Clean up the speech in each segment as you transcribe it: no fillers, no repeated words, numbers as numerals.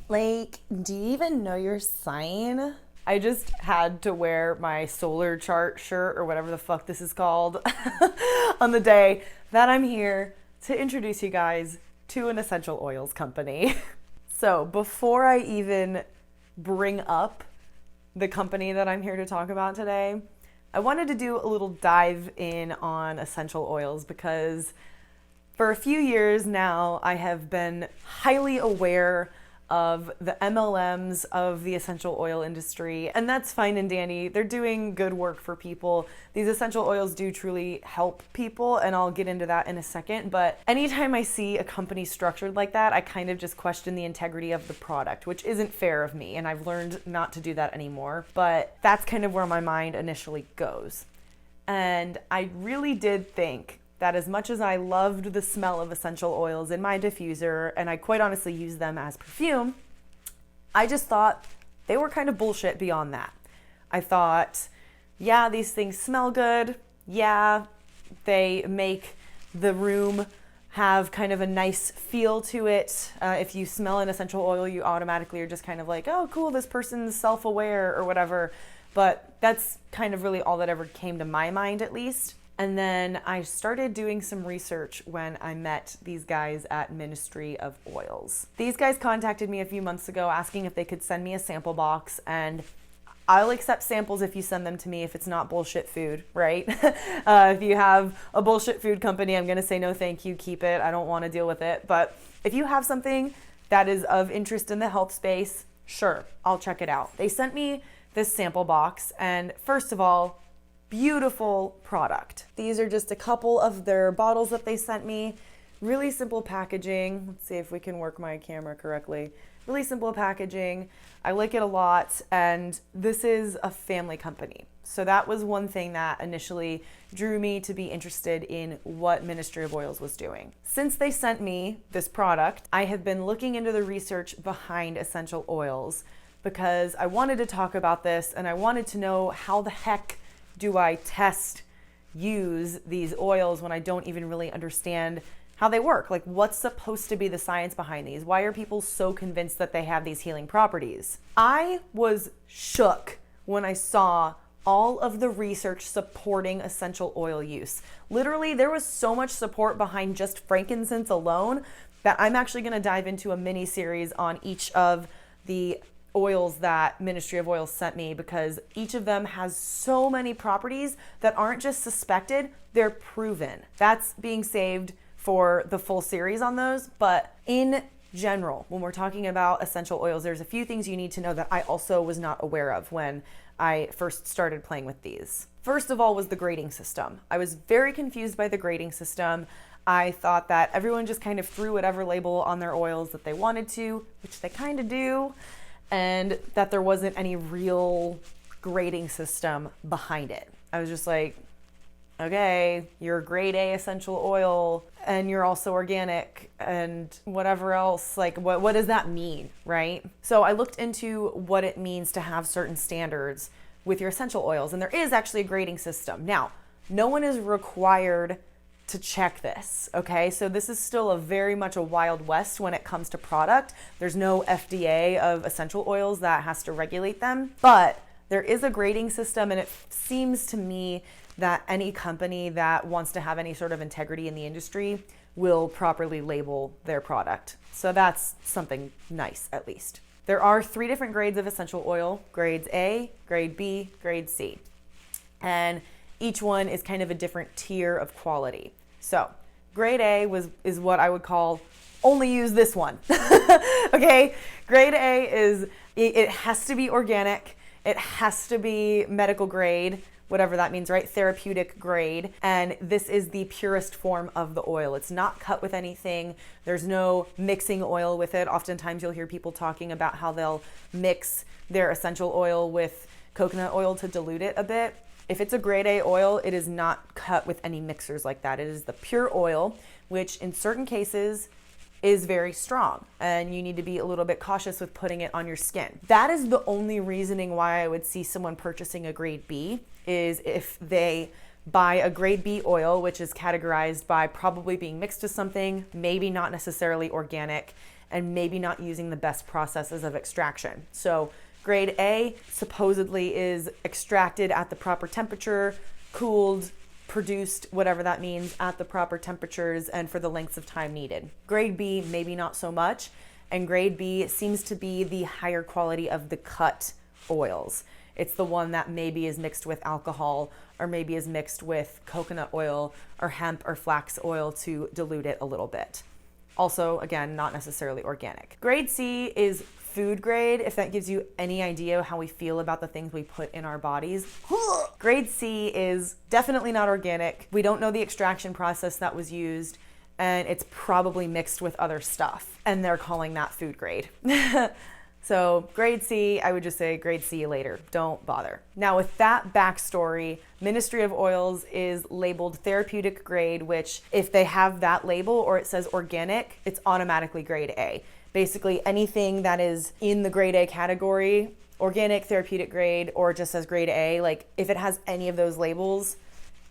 Like, do you even know your sign? I just had to wear my solar chart shirt or whatever the fuck this is called on the day that I'm here to introduce you guys to an essential oils company. So before I even bring up the company that I'm here to talk about today, I wanted to do a little dive in on essential oils because for a few years now, I have been highly aware of the MLMs of the essential oil industry, and that's fine and dandy. They're doing good work for people. These essential oils do truly help people, and I'll get into that in a second. But anytime I see a company structured like that, I kind of just question the integrity of the product, which isn't fair of me, and I've learned not to do that anymore. But that's kind of where my mind initially goes. And I really did think that as much as I loved the smell of essential oils in my diffuser, and I quite honestly use them as perfume, I just thought they were kind of bullshit beyond that. I thought, yeah, these things smell good. Yeah, they make the room have kind of a nice feel to it. If you smell an essential oil, you automatically are just kind of like, oh, cool, this person's self-aware or whatever. But that's kind of really all that ever came to my mind, at least. And then I started doing some research when I met these guys at Ministry of Oils. These guys contacted me a few months ago asking if they could send me a sample box, and I'll accept samples if you send them to me if it's not bullshit food, right? If you have a bullshit food company, I'm gonna say no thank you, keep it, I don't wanna deal with it. But if you have something that is of interest in the health space, sure, I'll check it out. They sent me this sample box, and first of all, beautiful product. These are just a couple of their bottles that they sent me. Really simple packaging. Let's see if we can work my camera correctly. Really simple packaging. I like it a lot, and this is a family company. So that was one thing that initially drew me to be interested in what Ministry of Oils was doing. Since they sent me this product, I have been looking into the research behind essential oils because I wanted to talk about this, and I wanted to know how the heck do I use these oils when I don't even really understand how they work? Like, what's supposed to be the science behind these? Why are people so convinced that they have these healing properties? I was shook when I saw all of the research supporting essential oil use. Literally, there was so much support behind just frankincense alone that I'm actually going to dive into a mini series on each of the oils that Ministry of Oils sent me, because each of them has so many properties that aren't just suspected, they're proven. That's being saved for the full series on those. But in general, when we're talking about essential oils, there's a few things you need to know that I also was not aware of when I first started playing with these. First of all was the grading system. I was very confused by the grading system. I thought that everyone just kind of threw whatever label on their oils that they wanted to, which they kind of do, and that there wasn't any real grading system behind it. I was just like, okay, you're a grade A essential oil and you're also organic and whatever else, like what does that mean, right? So I looked into what it means to have certain standards with your essential oils, and there is actually a grading system. Now, no one is required to check this, okay? So this is still very much a wild west when it comes to product. There's no FDA of essential oils that has to regulate them, but there is a grading system, and it seems to me that any company that wants to have any sort of integrity in the industry will properly label their product. So that's something nice, at least. There are 3 different grades of essential oil: grades A, grade B, grade C. And each one is kind of a different tier of quality. So grade A is what I would call only use this one. Okay, grade A is, it has to be organic, it has to be medical grade, whatever that means, right? Therapeutic grade. And this is the purest form of the oil. It's not cut with anything. There's no mixing oil with it. Oftentimes you'll hear people talking about how they'll mix their essential oil with coconut oil to dilute it a bit. If it's a grade A oil, it is not cut with any mixers like that. It is the pure oil, which in certain cases is very strong, and you need to be a little bit cautious with putting it on your skin. That is the only reasoning why I would see someone purchasing a grade B, is if they buy a grade B oil, which is categorized by probably being mixed with something, maybe not necessarily organic, and maybe not using the best processes of extraction. So grade A supposedly is extracted at the proper temperature, cooled, produced, whatever that means, at the proper temperatures and for the lengths of time needed. Grade B, maybe not so much. And grade B seems to be the higher quality of the cut oils. It's the one that maybe is mixed with alcohol or maybe is mixed with coconut oil or hemp or flax oil to dilute it a little bit. Also, again, not necessarily organic. Grade C is food grade, if that gives you any idea how we feel about the things we put in our bodies. Grade C is definitely not organic. We don't know the extraction process that was used, and it's probably mixed with other stuff, and they're calling that food grade. So grade C, I would just say grade C later. Don't bother. Now with that backstory, Ministry of Oils is labeled therapeutic grade, which if they have that label or it says organic, it's automatically grade A. Basically anything that is in the grade A category, organic, therapeutic grade, or it just says grade A, like if it has any of those labels,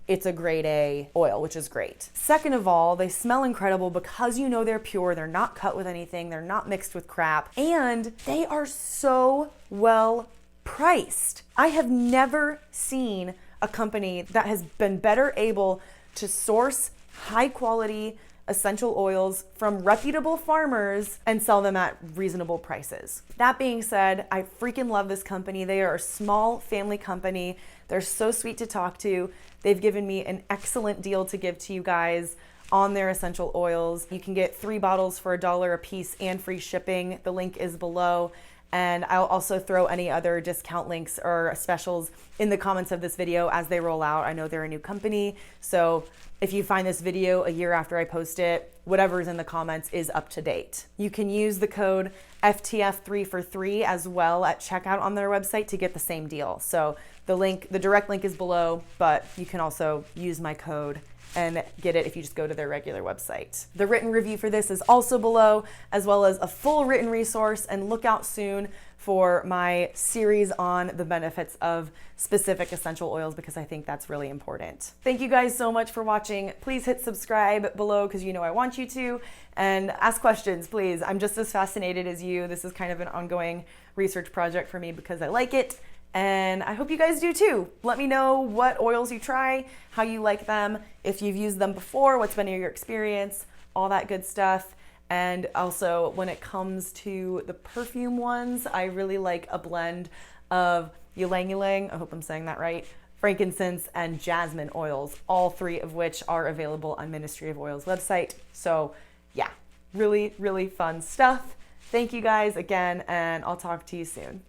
it's a grade A oil, which is great. Second of all, they smell incredible because you know they're pure, they're not cut with anything, they're not mixed with crap, and they are so well priced. I have never seen a company that has been better able to source high quality essential oils from reputable farmers and sell them at reasonable prices. That being said, I freaking love this company. They are a small family company. They're so sweet to talk to. They've given me an excellent deal to give to you guys on their essential oils. You can get 3 bottles for $1 a piece and free shipping. The link is below. And I'll also throw any other discount links or specials in the comments of this video as they roll out. I know they're a new company, so if you find this video a year after I post it, whatever's in the comments is up to date. You can use the code FTF3 for 3 as well at checkout on their website to get the same deal. So the direct link is below, but you can also use my code and get it if you just go to their regular website. The written review for this is also below, as well as a full written resource, and look out soon for my series on the benefits of specific essential oils because I think that's really important. Thank you guys so much for watching. Please hit subscribe below because you know I want you to, and ask questions, please. I'm just as fascinated as you. This is kind of an ongoing research project for me because I like it. And I hope you guys do too. Let me know what oils you try, how you like them, if you've used them before, what's been your experience, all that good stuff. And also when it comes to the perfume ones, I really like a blend of ylang ylang, I hope I'm saying that right, frankincense and jasmine oils, all 3 of which are available on Ministry of Oils website. So yeah, really, really fun stuff. Thank you guys again, and I'll talk to you soon.